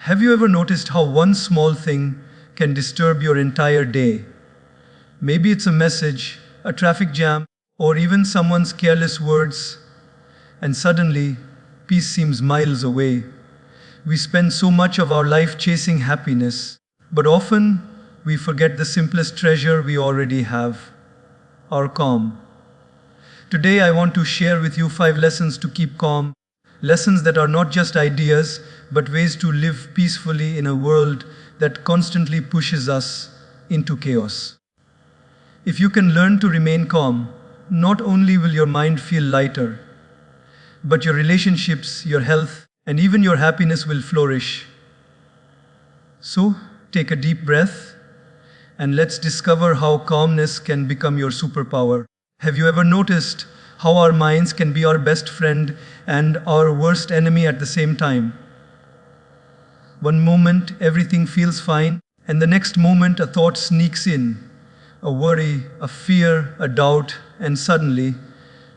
Have you ever noticed how one small thing can disturb your entire day? Maybe it's a message, a traffic jam, or even someone's careless words, and suddenly peace seems miles away. We spend so much of our life chasing happiness, but often we forget the simplest treasure we already have, our calm. Today I want to share with you 5 lessons to keep calm, lessons that are not just ideas, but ways to live peacefully in a world that constantly pushes us into chaos. If you can learn to remain calm, not only will your mind feel lighter, but your relationships, your health, and even your happiness will flourish. So, take a deep breath, and let's discover how calmness can become your superpower. Have you ever noticed how our minds can be our best friend and our worst enemy at the same time? One moment everything feels fine, and the next moment a thought sneaks in, a worry, a fear, a doubt, and suddenly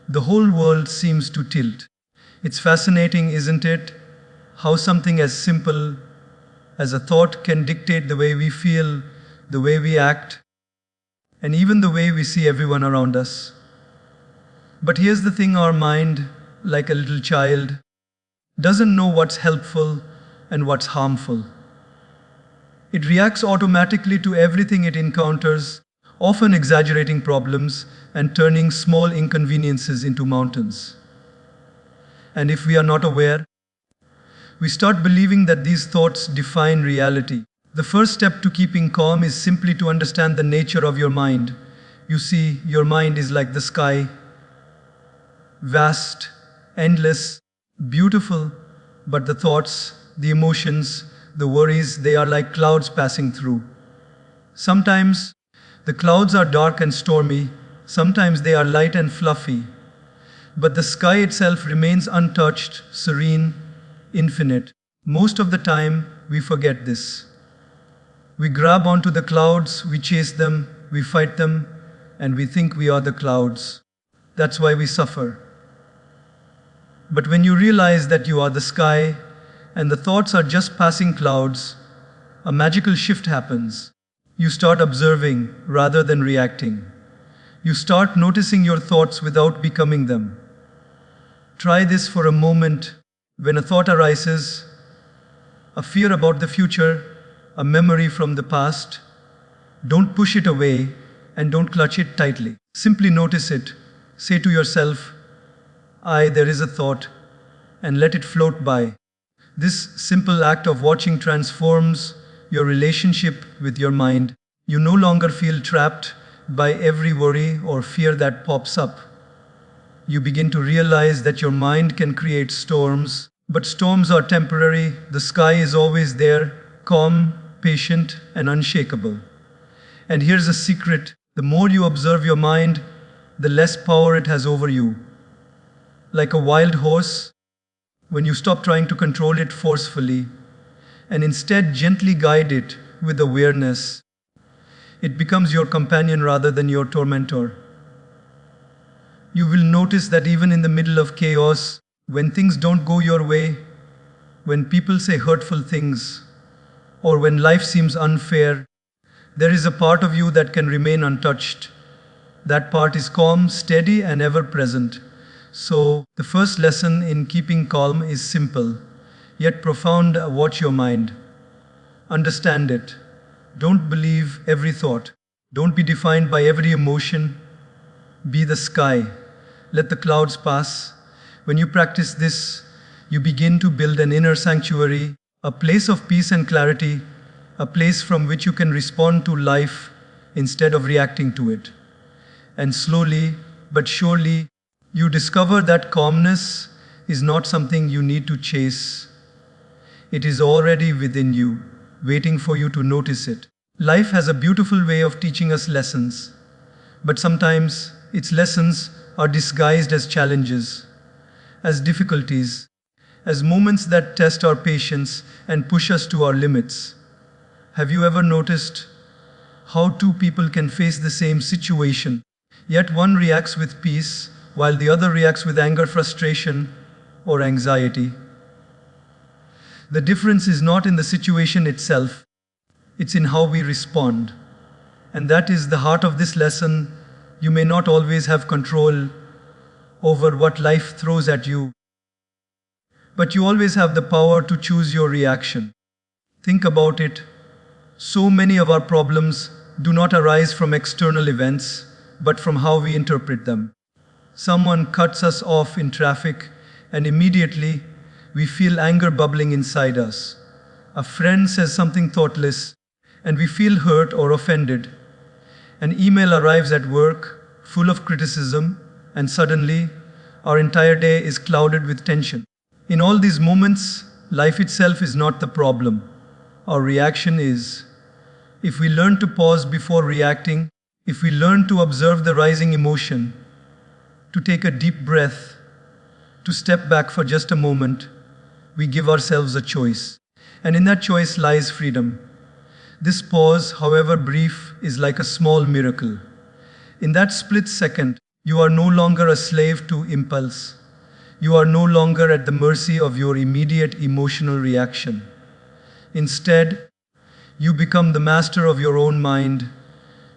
the whole world seems to tilt. It's fascinating, isn't it? How something as simple as a thought can dictate the way we feel, the way we act, and even the way we see everyone around us. But here's the thing, our mind, like a little child, doesn't know what's helpful and what's harmful. It reacts automatically to everything it encounters, often exaggerating problems and turning small inconveniences into mountains. And if we are not aware, we start believing that these thoughts define reality. The first step to keeping calm is simply to understand the nature of your mind. You see, your mind is like the sky, vast, endless, beautiful, but the thoughts, the emotions, the worries, they are like clouds passing through. Sometimes the clouds are dark and stormy, sometimes they are light and fluffy, but the sky itself remains untouched, serene, infinite. Most of the time, we forget this. We grab onto the clouds, we chase them, we fight them, and we think we are the clouds. That's why we suffer. But when you realize that you are the sky, and the thoughts are just passing clouds, a magical shift happens. You start observing rather than reacting. You start noticing your thoughts without becoming them. Try this for a moment. When a thought arises, a fear about the future, a memory from the past, don't push it away and don't clutch it tightly. Simply notice it. Say to yourself, there is a thought, and let it float by. This simple act of watching transforms your relationship with your mind. You no longer feel trapped by every worry or fear that pops up. You begin to realize that your mind can create storms, but storms are temporary. The sky is always there, calm, patient, and unshakable. And here's a secret: the more you observe your mind, the less power it has over you. Like a wild horse, when you stop trying to control it forcefully and instead gently guide it with awareness, it becomes your companion rather than your tormentor. You will notice that even in the middle of chaos, when things don't go your way, when people say hurtful things, or when life seems unfair, there is a part of you that can remain untouched. That part is calm, steady, and ever present. So, the first lesson in keeping calm is simple, yet profound. Watch your mind. Understand it. Don't believe every thought. Don't be defined by every emotion. Be the sky. Let the clouds pass. When you practice this, you begin to build an inner sanctuary, a place of peace and clarity, a place from which you can respond to life instead of reacting to it. And slowly but surely, you discover that calmness is not something you need to chase. It is already within you, waiting for you to notice it. Life has a beautiful way of teaching us lessons, but sometimes its lessons are disguised as challenges, as difficulties, as moments that test our patience and push us to our limits. Have you ever noticed how two people can face the same situation, yet one reacts with peace while the other reacts with anger, frustration, or anxiety? The difference is not in the situation itself, it's in how we respond. And that is the heart of this lesson. You may not always have control over what life throws at you, but you always have the power to choose your reaction. Think about it. So many of our problems do not arise from external events, but from how we interpret them. Someone cuts us off in traffic, and immediately we feel anger bubbling inside us. A friend says something thoughtless, and we feel hurt or offended. An email arrives at work, full of criticism, and suddenly our entire day is clouded with tension. In all these moments, life itself is not the problem. Our reaction is. If we learn to pause before reacting, if we learn to observe the rising emotion, to take a deep breath, to step back for just a moment, we give ourselves a choice. And in that choice lies freedom. This pause, however brief, is like a small miracle. In that split second, you are no longer a slave to impulse. You are no longer at the mercy of your immediate emotional reaction. Instead, you become the master of your own mind.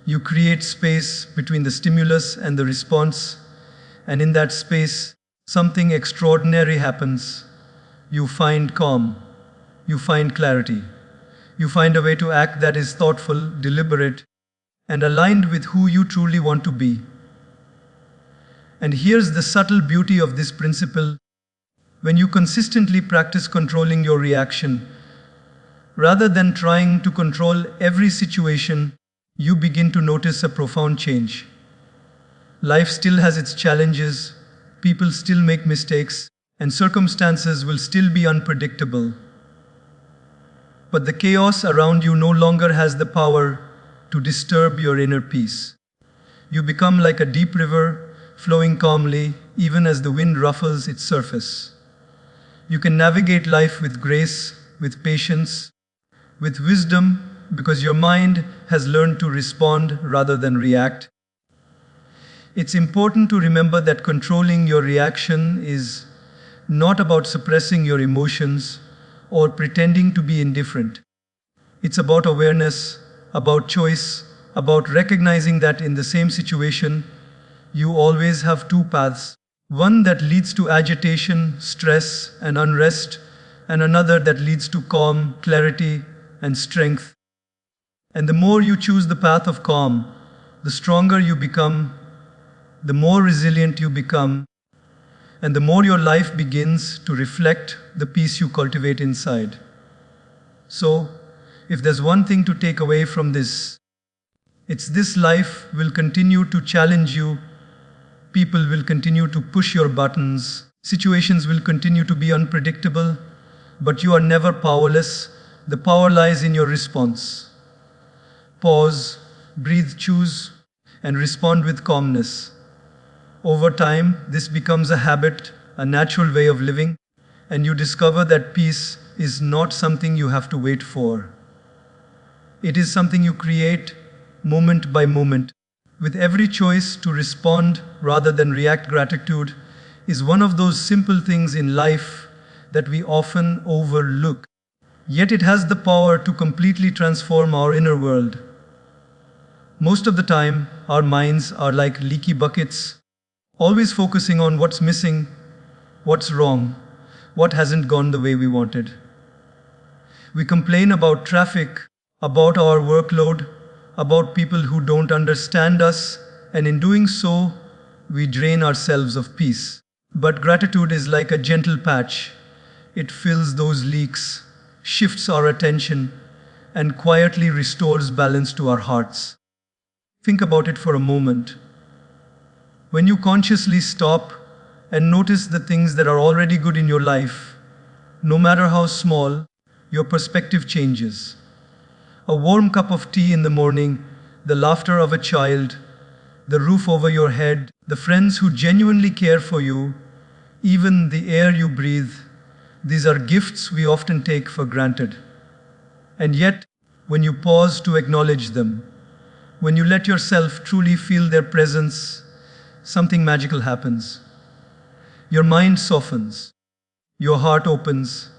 You create space between the stimulus and the response, and in that space, something extraordinary happens. You find calm. You find clarity. You find a way to act that is thoughtful, deliberate, and aligned with who you truly want to be. And here's the subtle beauty of this principle. When you consistently practice controlling your reaction, rather than trying to control every situation, you begin to notice a profound change. Life still has its challenges, people still make mistakes, and circumstances will still be unpredictable. But the chaos around you no longer has the power to disturb your inner peace. You become like a deep river, flowing calmly, even as the wind ruffles its surface. You can navigate life with grace, with patience, with wisdom, because your mind has learned to respond rather than react. It's important to remember that controlling your reaction is not about suppressing your emotions or pretending to be indifferent. It's about awareness, about choice, about recognizing that in the same situation, you always have two paths, one that leads to agitation, stress, and unrest, and another that leads to calm, clarity, and strength. And the more you choose the path of calm, the stronger you become, the more resilient you become, and the more your life begins to reflect the peace you cultivate inside. So, if there's one thing to take away from this, it's this: life will continue to challenge you, people will continue to push your buttons, situations will continue to be unpredictable, but you are never powerless. The power lies in your response. Pause, breathe, choose, and respond with calmness. Over time, this becomes a habit, a natural way of living, and you discover that peace is not something you have to wait for. It is something you create moment by moment. With every choice to respond rather than react, gratitude is one of those simple things in life that we often overlook. Yet it has the power to completely transform our inner world. Most of the time, our minds are like leaky buckets, always focusing on what's missing, what's wrong, what hasn't gone the way we wanted. We complain about traffic, about our workload, about people who don't understand us, and in doing so, we drain ourselves of peace. But gratitude is like a gentle patch. It fills those leaks, shifts our attention, and quietly restores balance to our hearts. Think about it for a moment. When you consciously stop and notice the things that are already good in your life, no matter how small, your perspective changes. A warm cup of tea in the morning, the laughter of a child, the roof over your head, the friends who genuinely care for you, even the air you breathe, these are gifts we often take for granted. And yet, when you pause to acknowledge them, when you let yourself truly feel their presence, something magical happens. Your mind softens, your heart opens,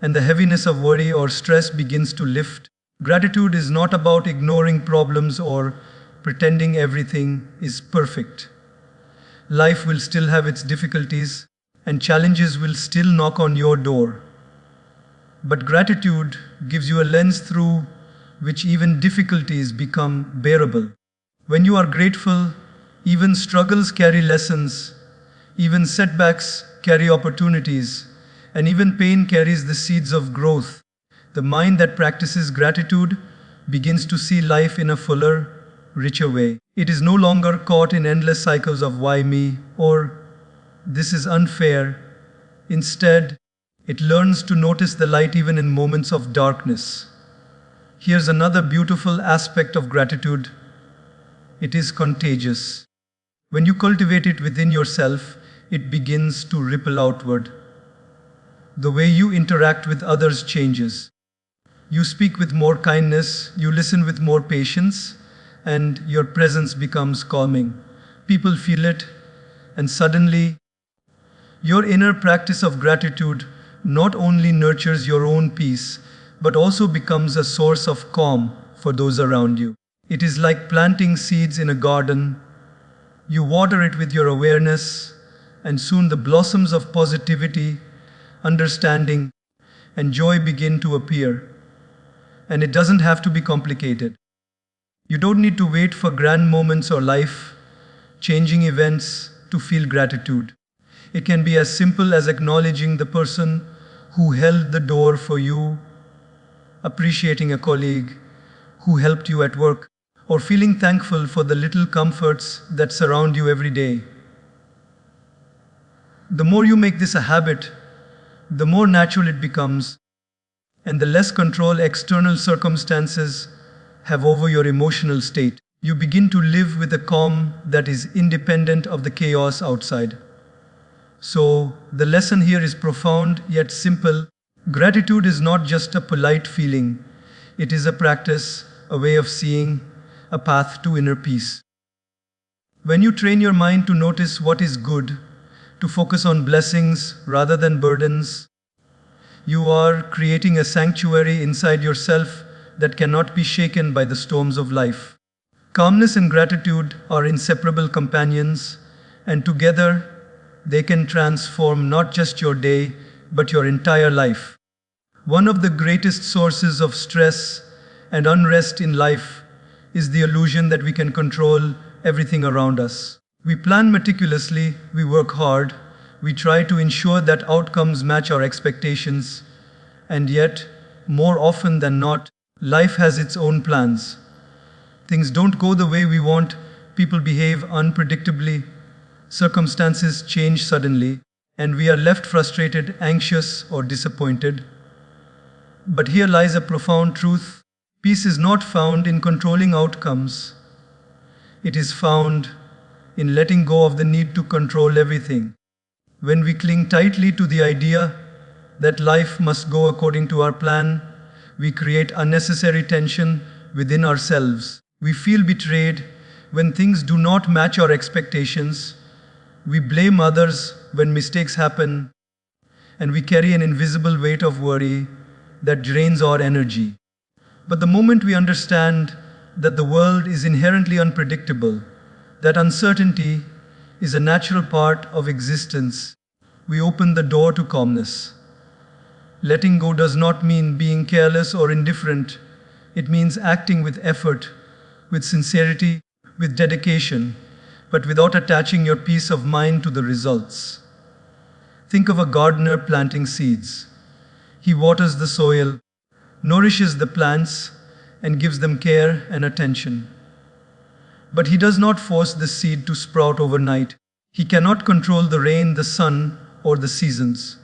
and the heaviness of worry or stress begins to lift. Gratitude is not about ignoring problems or pretending everything is perfect. Life will still have its difficulties, and challenges will still knock on your door. But gratitude gives you a lens through which even difficulties become bearable. When you are grateful, even struggles carry lessons, even setbacks carry opportunities, and even pain carries the seeds of growth. The mind that practices gratitude begins to see life in a fuller, richer way. It is no longer caught in endless cycles of why me or this is unfair. Instead, it learns to notice the light even in moments of darkness. Here's another beautiful aspect of gratitude. It is contagious. When you cultivate it within yourself, it begins to ripple outward. The way you interact with others changes. You speak with more kindness, you listen with more patience, and your presence becomes calming. People feel it, and suddenly, your inner practice of gratitude not only nurtures your own peace, but also becomes a source of calm for those around you. It is like planting seeds in a garden. You water it with your awareness, and soon the blossoms of positivity, understanding, and joy begin to appear. And it doesn't have to be complicated. You don't need to wait for grand moments or life-changing events to feel gratitude. It can be as simple as acknowledging the person who held the door for you, appreciating a colleague who helped you at work, or feeling thankful for the little comforts that surround you every day. The more you make this a habit, the more natural it becomes, and the less control external circumstances have over your emotional state. You begin to live with a calm that is independent of the chaos outside. So, the lesson here is profound yet simple. Gratitude is not just a polite feeling, it is a practice, a way of seeing, a path to inner peace. When you train your mind to notice what is good, to focus on blessings rather than burdens, you are creating a sanctuary inside yourself that cannot be shaken by the storms of life. Calmness and gratitude are inseparable companions, and together they can transform not just your day, but your entire life. One of the greatest sources of stress and unrest in life is the illusion that we can control everything around us. We plan meticulously, we work hard, we try to ensure that outcomes match our expectations, and yet, more often than not, life has its own plans. Things don't go the way we want, people behave unpredictably, circumstances change suddenly, and we are left frustrated, anxious, or disappointed. But here lies a profound truth. Peace is not found in controlling outcomes. It is found in letting go of the need to control everything. When we cling tightly to the idea that life must go according to our plan, we create unnecessary tension within ourselves. We feel betrayed when things do not match our expectations. We blame others when mistakes happen, and we carry an invisible weight of worry that drains our energy. But the moment we understand that the world is inherently unpredictable, that uncertainty is a natural part of existence, we open the door to calmness. Letting go does not mean being careless or indifferent. It means acting with effort, with sincerity, with dedication, but without attaching your peace of mind to the results. Think of a gardener planting seeds. He waters the soil, nourishes the plants, and gives them care and attention. But he does not force the seed to sprout overnight. He cannot control the rain, the sun, or the seasons.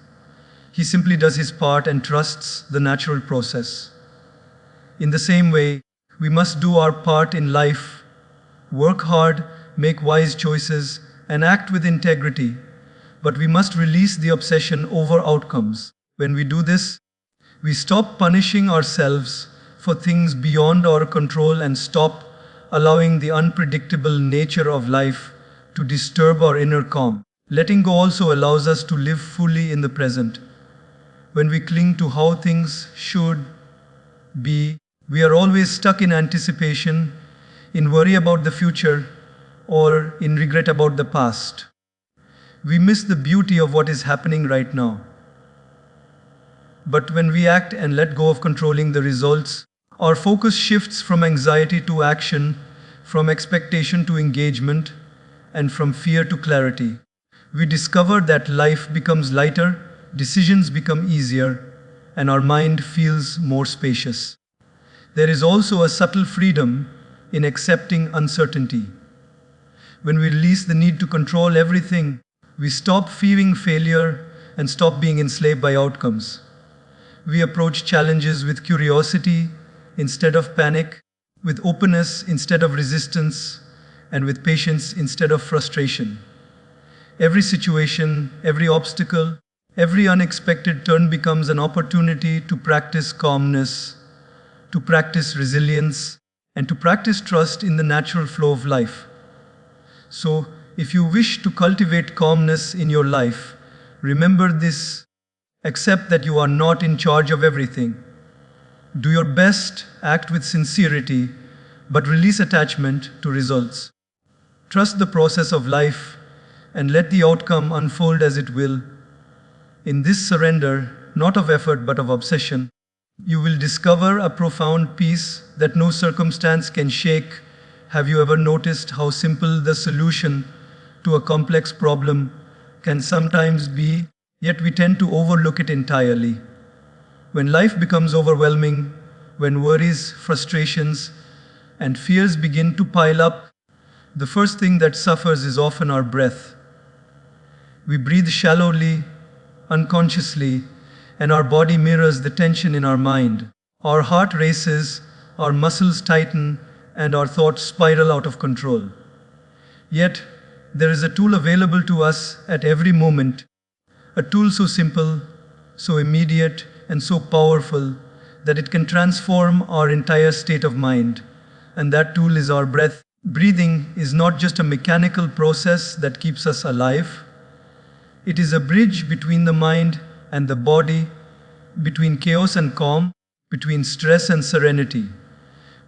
He simply does his part and trusts the natural process. In the same way, we must do our part in life, work hard, make wise choices, and act with integrity. But we must release the obsession over outcomes. When we do this, we stop punishing ourselves for things beyond our control and stop allowing the unpredictable nature of life to disturb our inner calm. Letting go also allows us to live fully in the present. When we cling to how things should be, we are always stuck in anticipation, in worry about the future, or in regret about the past. We miss the beauty of what is happening right now. But when we act and let go of controlling the results, our focus shifts from anxiety to action, from expectation to engagement, and from fear to clarity. We discover that life becomes lighter, decisions become easier, and our mind feels more spacious. There is also a subtle freedom in accepting uncertainty. When we release the need to control everything, we stop fearing failure and stop being enslaved by outcomes. We approach challenges with curiosity instead of panic, with openness instead of resistance, and with patience instead of frustration. Every situation, every obstacle, every unexpected turn becomes an opportunity to practice calmness, to practice resilience, and to practice trust in the natural flow of life. So, if you wish to cultivate calmness in your life, remember this: accept that you are not in charge of everything. Do your best, act with sincerity, but release attachment to results. Trust the process of life and let the outcome unfold as it will. In this surrender, not of effort but of obsession, you will discover a profound peace that no circumstance can shake. Have you ever noticed how simple the solution to a complex problem can sometimes be, yet we tend to overlook it entirely? When life becomes overwhelming, when worries, frustrations, and fears begin to pile up, the first thing that suffers is often our breath. We breathe shallowly, unconsciously, and our body mirrors the tension in our mind. Our heart races, our muscles tighten, and our thoughts spiral out of control. Yet, there is a tool available to us at every moment, a tool so simple, so immediate, and so powerful that it can transform our entire state of mind. And that tool is our breath. Breathing is not just a mechanical process that keeps us alive. It is a bridge between the mind and the body, between chaos and calm, between stress and serenity.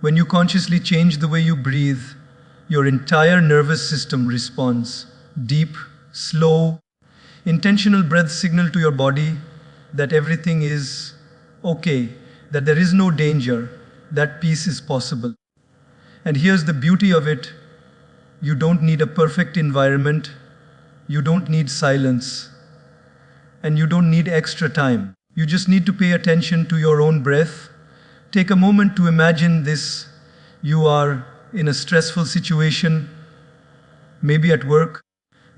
When you consciously change the way you breathe, your entire nervous system responds. Deep, slow, intentional breaths signal to your body that everything is okay, that there is no danger, that peace is possible. And here's the beauty of it: you don't need a perfect environment, you don't need silence, and you don't need extra time. You just need to pay attention to your own breath. Take a moment to imagine this. You are in a stressful situation, maybe at work,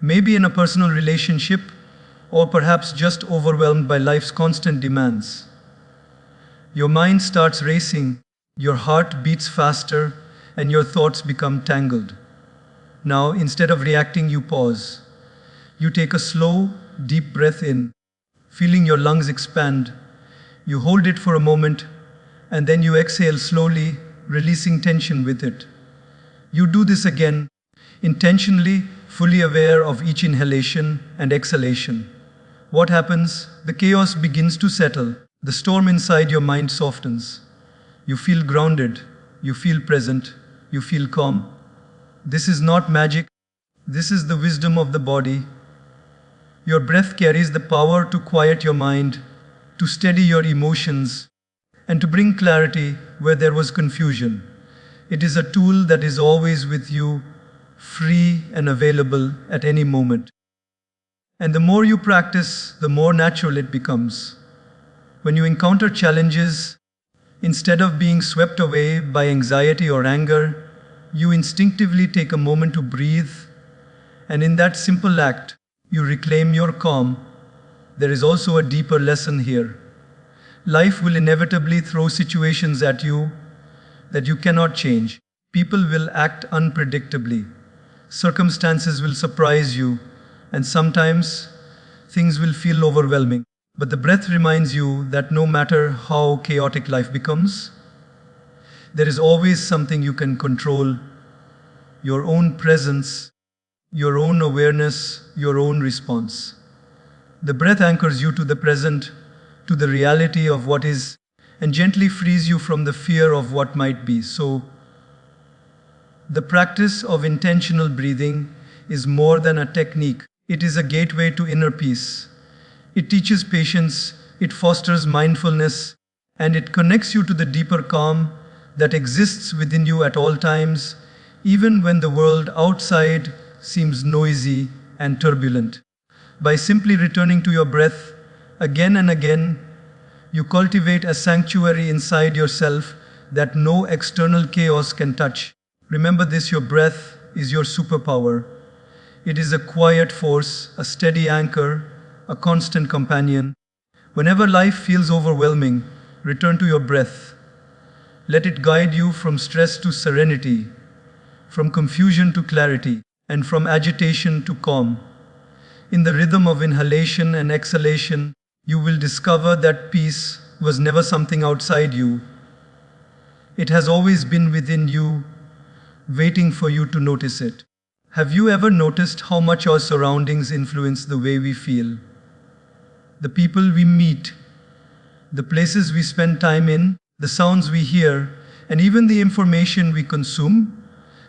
maybe in a personal relationship, or perhaps just overwhelmed by life's constant demands. Your mind starts racing, your heart beats faster, and your thoughts become tangled. Now, instead of reacting, you pause. You take a slow, deep breath in, feeling your lungs expand. You hold it for a moment, and then you exhale slowly, releasing tension with it. You do this again, intentionally, fully aware of each inhalation and exhalation. What happens? The chaos begins to settle. The storm inside your mind softens. You feel grounded. You feel present. You feel calm. This is not magic. This is the wisdom of the body. Your breath carries the power to quiet your mind, to steady your emotions, and to bring clarity where there was confusion. It is a tool that is always with you, free and available at any moment. And the more you practice, the more natural it becomes. When you encounter challenges, instead of being swept away by anxiety or anger, you instinctively take a moment to breathe, and in that simple act, you reclaim your calm. There is also a deeper lesson here. Life will inevitably throw situations at you that you cannot change. People will act unpredictably. Circumstances will surprise you, and sometimes things will feel overwhelming. But the breath reminds you that no matter how chaotic life becomes, there is always something you can control: your own presence, your own awareness, your own response. The breath anchors you to the present, to the reality of what is and gently frees you from the fear of what might be. So, the practice of intentional breathing is more than a technique, it is a gateway to inner peace. It teaches patience, it fosters mindfulness, and it connects you to the deeper calm that exists within you at all times, even when the world outside seems noisy and turbulent. By simply returning to your breath again and again, you cultivate a sanctuary inside yourself that no external chaos can touch. Remember this, your breath is your superpower. It is a quiet force, a steady anchor, a constant companion. Whenever life feels overwhelming, return to your breath. Let it guide you from stress to serenity, from confusion to clarity, and from agitation to calm. In the rhythm of inhalation and exhalation, you will discover that peace was never something outside you. It has always been within you, waiting for you to notice it. Have you ever noticed how much our surroundings influence the way we feel? The people we meet, the places we spend time in, the sounds we hear, and even the information we consume,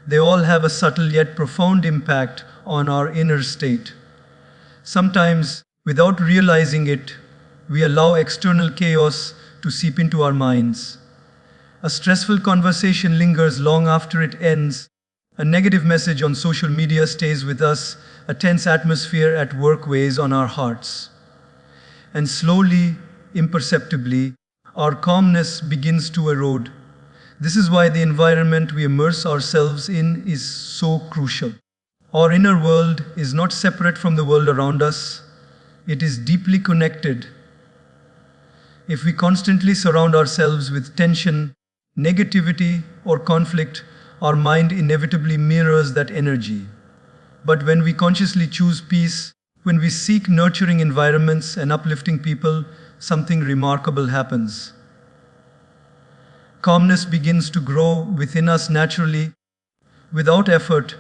they all have a subtle yet profound impact on our inner state. Sometimes, without realizing it, we allow external chaos to seep into our minds. A stressful conversation lingers long after it ends. A negative message on social media stays with us. A tense atmosphere at work weighs on our hearts. And slowly, imperceptibly, our calmness begins to erode. This is why the environment we immerse ourselves in is so crucial. Our inner world is not separate from the world around us. It is deeply connected. If we constantly surround ourselves with tension, negativity, or conflict, our mind inevitably mirrors that energy. But when we consciously choose peace, when we seek nurturing environments and uplifting people, something remarkable happens. Calmness begins to grow within us naturally, without effort,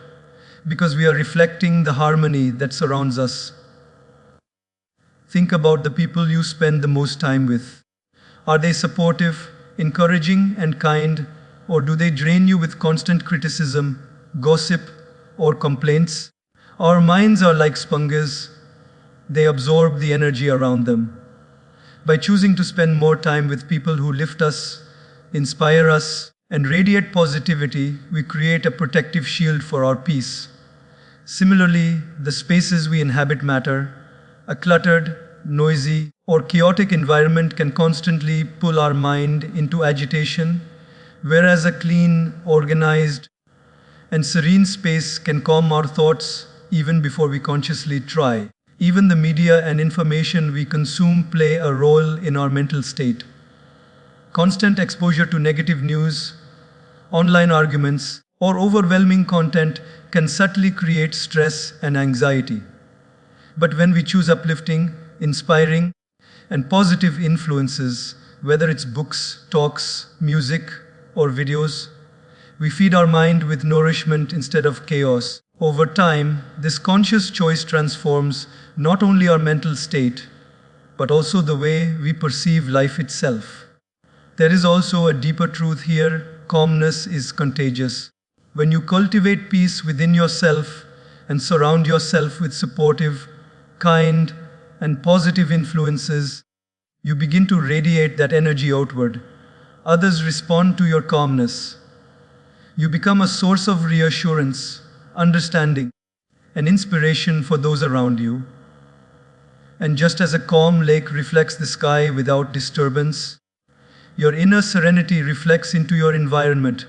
because we are reflecting the harmony that surrounds us. Think about the people you spend the most time with. Are they supportive, encouraging, and kind, or do they drain you with constant criticism, gossip, or complaints? Our minds are like sponges. They absorb the energy around them. By choosing to spend more time with people who lift us, inspire us, and radiate positivity, we create a protective shield for our peace. Similarly, the spaces we inhabit matter. A cluttered, noisy, or chaotic environment can constantly pull our mind into agitation, whereas a clean, organized, and serene space can calm our thoughts even before we consciously try. Even the media and information we consume play a role in our mental state. Constant exposure to negative news, online arguments, or overwhelming content can subtly create stress and anxiety. But when we choose uplifting, inspiring, and positive influences, whether it's books, talks, music, or videos, we feed our mind with nourishment instead of chaos. Over time, this conscious choice transforms not only our mental state, but also the way we perceive life itself. There is also a deeper truth here. Calmness is contagious. When you cultivate peace within yourself and surround yourself with supportive, kind, and positive influences, you begin to radiate that energy outward. Others respond to your calmness. You become a source of reassurance, understanding, and inspiration for those around you. And just as a calm lake reflects the sky without disturbance, your inner serenity reflects into your environment,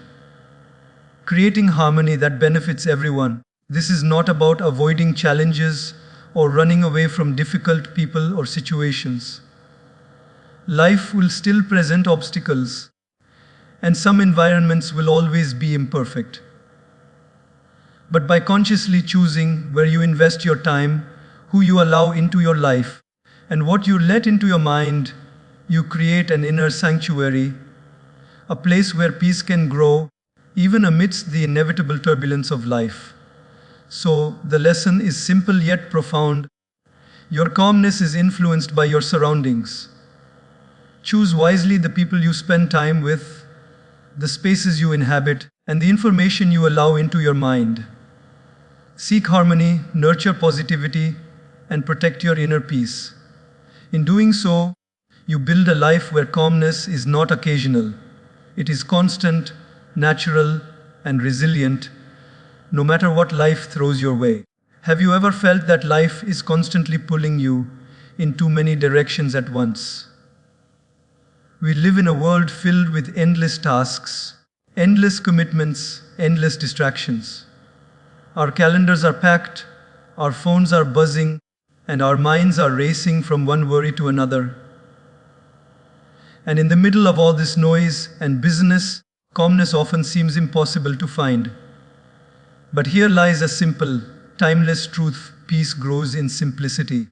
creating harmony that benefits everyone. This is not about avoiding challenges or running away from difficult people or situations. Life will still present obstacles, and some environments will always be imperfect. But by consciously choosing where you invest your time, who you allow into your life, and what you let into your mind, you create an inner sanctuary, a place where peace can grow, even amidst the inevitable turbulence of life. So, the lesson is simple yet profound. Your calmness is influenced by your surroundings. Choose wisely the people you spend time with, the spaces you inhabit, and the information you allow into your mind. Seek harmony, nurture positivity, and protect your inner peace. In doing so, you build a life where calmness is not occasional. It is constant, natural, and resilient, no matter what life throws your way. Have you ever felt that life is constantly pulling you in too many directions at once? We live in a world filled with endless tasks, endless commitments, endless distractions. Our calendars are packed, our phones are buzzing, and our minds are racing from one worry to another. And in the middle of all this noise and busyness, calmness often seems impossible to find. But here lies a simple, timeless truth: peace grows in simplicity.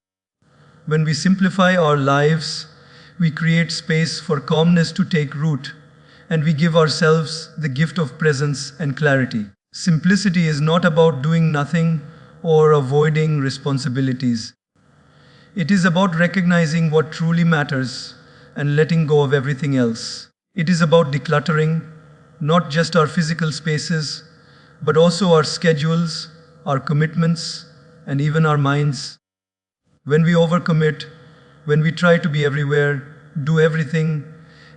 When we simplify our lives, we create space for calmness to take root, and we give ourselves the gift of presence and clarity. Simplicity is not about doing nothing or avoiding responsibilities. It is about recognizing what truly matters and letting go of everything else. It is about decluttering not just our physical spaces, but also our schedules, our commitments, and even our minds. When we overcommit, when we try to be everywhere, do everything,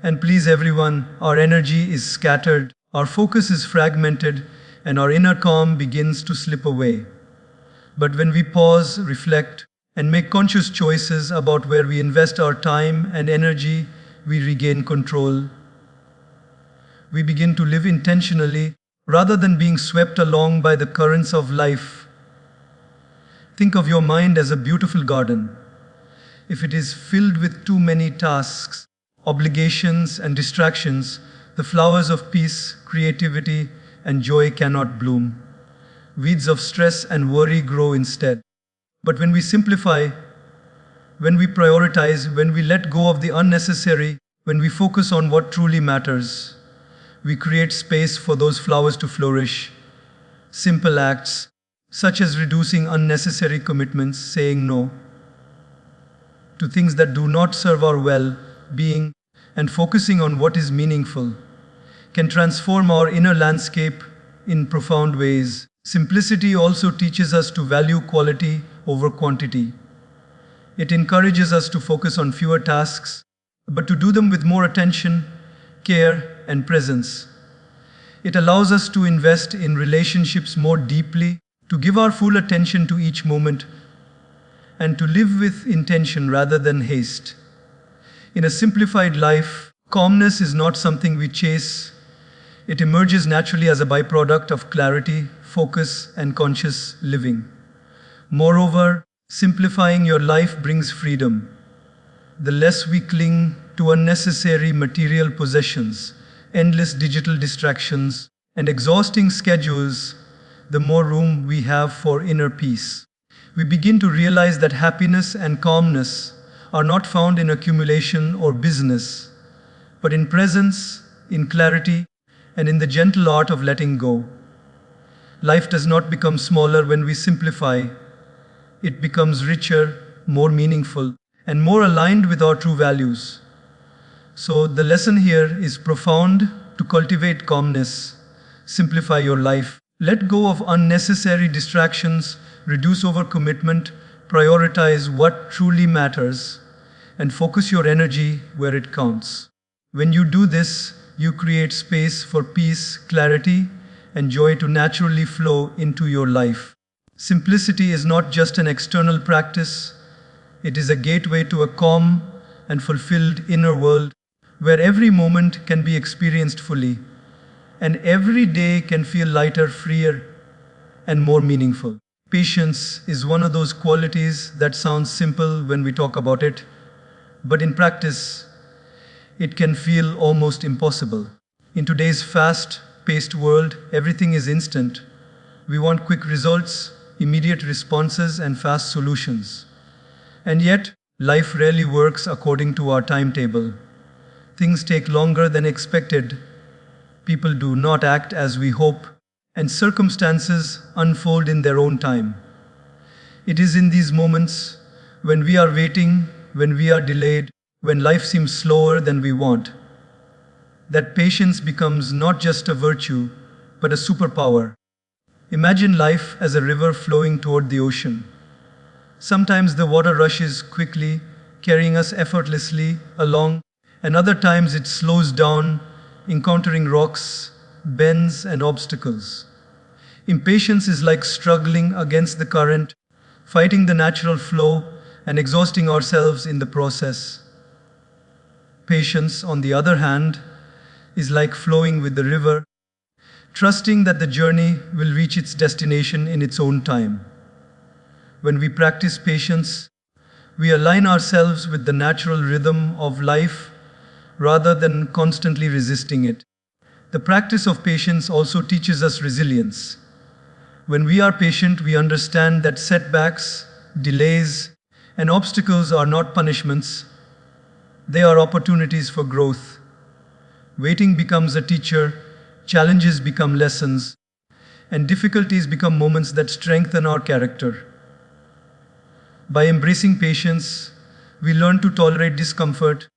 and please everyone, our energy is scattered, our focus is fragmented, and our inner calm begins to slip away. But when we pause, reflect, and make conscious choices about where we invest our time and energy, we regain control. We begin to live intentionally rather than being swept along by the currents of life. Think of your mind as a beautiful garden. If it is filled with too many tasks, obligations, and distractions, the flowers of peace, creativity, and joy cannot bloom. Weeds of stress and worry grow instead. But when we simplify, when we prioritize, when we let go of the unnecessary, when we focus on what truly matters, we create space for those flowers to flourish. Simple acts, such as reducing unnecessary commitments, saying no to things that do not serve our well-being, and focusing on what is meaningful, can transform our inner landscape in profound ways. Simplicity also teaches us to value quality over quantity. It encourages us to focus on fewer tasks, but to do them with more attention, care, and presence. It allows us to invest in relationships more deeply, to give our full attention to each moment, and to live with intention rather than haste. In a simplified life, calmness is not something we chase. It emerges naturally as a byproduct of clarity, focus, and conscious living. Moreover, simplifying your life brings freedom. The less we cling to unnecessary material possessions, endless digital distractions, and exhausting schedules, the more room we have for inner peace. We begin to realize that happiness and calmness are not found in accumulation or business, but in presence, in clarity, and in the gentle art of letting go. Life does not become smaller when we simplify. It becomes richer, more meaningful, and more aligned with our true values. So the lesson here is profound: to cultivate calmness, simplify your life, let go of unnecessary distractions, reduce overcommitment, prioritize what truly matters, and focus your energy where it counts. When you do this, you create space for peace, clarity, and joy to naturally flow into your life. Simplicity is not just an external practice, it is a gateway to a calm and fulfilled inner world where every moment can be experienced fully, and every day can feel lighter, freer, and more meaningful. Patience is one of those qualities that sounds simple when we talk about it, but in practice, it can feel almost impossible. In today's fast-paced world, everything is instant. We want quick results, immediate responses, and fast solutions. And yet, life rarely works according to our timetable. Things take longer than expected. People do not act as we hope, and circumstances unfold in their own time. It is in these moments, when we are waiting, when we are delayed, when life seems slower than we want. That patience becomes not just a virtue, but a superpower. Imagine life as a river flowing toward the ocean. Sometimes the water rushes quickly, carrying us effortlessly along, and other times it slows down, encountering rocks, bends, and obstacles. Impatience is like struggling against the current, fighting the natural flow, and exhausting ourselves in the process. Patience, on the other hand, is like flowing with the river, trusting that the journey will reach its destination in its own time. When we practice patience, we align ourselves with the natural rhythm of life rather than constantly resisting it. The practice of patience also teaches us resilience. When we are patient, we understand that setbacks, delays, and obstacles are not punishments, they are opportunities for growth. Waiting becomes a teacher, challenges become lessons, and difficulties become moments that strengthen our character. By embracing patience, we learn to tolerate discomfort,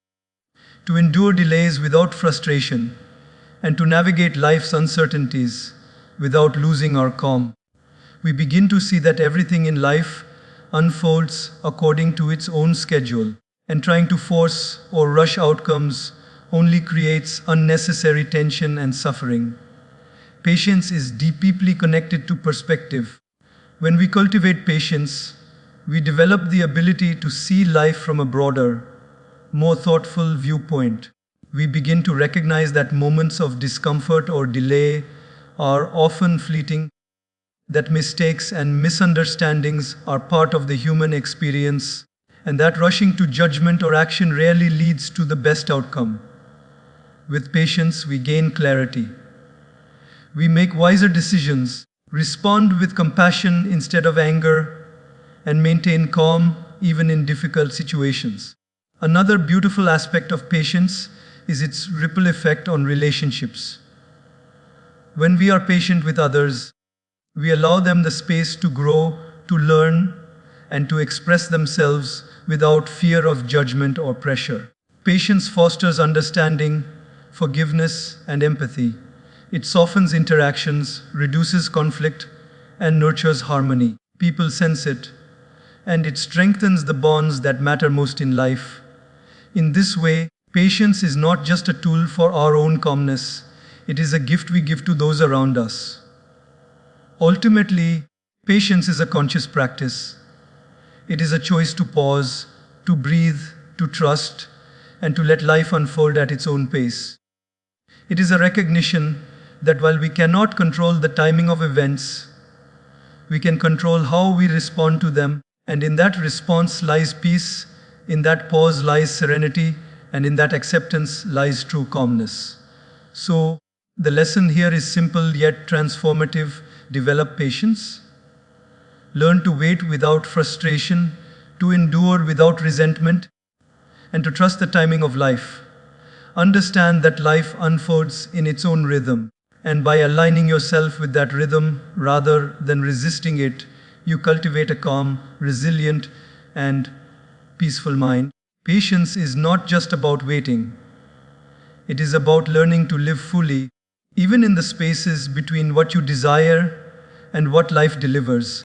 to endure delays without frustration, and to navigate life's uncertainties without losing our calm. We begin to see that everything in life unfolds according to its own schedule, and trying to force or rush outcomes only creates unnecessary tension and suffering. Patience is deeply connected to perspective. When we cultivate patience, we develop the ability to see life from a broader, more thoughtful viewpoint. We begin to recognize that moments of discomfort or delay are often fleeting, that mistakes and misunderstandings are part of the human experience, and that rushing to judgment or action rarely leads to the best outcome. With patience, we gain clarity. We make wiser decisions, respond with compassion instead of anger, and maintain calm even in difficult situations. Another beautiful aspect of patience is its ripple effect on relationships. When we are patient with others, we allow them the space to grow, to learn, and to express themselves without fear of judgment or pressure. Patience fosters understanding, forgiveness, and empathy. It softens interactions, reduces conflict, and nurtures harmony. People sense it, and it strengthens the bonds that matter most in life. In this way, patience is not just a tool for our own calmness, it is a gift we give to those around us. Ultimately, patience is a conscious practice. It is a choice to pause, to breathe, to trust, and to let life unfold at its own pace. It is a recognition that while we cannot control the timing of events, we can control how we respond to them, and in that response lies peace, in that pause lies serenity, and in that acceptance lies true calmness. So, the lesson here is simple yet transformative. Develop patience. Learn to wait without frustration, to endure without resentment, and to trust the timing of life. Understand that life unfolds in its own rhythm, and by aligning yourself with that rhythm rather than resisting it, you cultivate a calm, resilient, and peaceful mind. Patience is not just about waiting, it is about learning to live fully, even in the spaces between what you desire and what life delivers.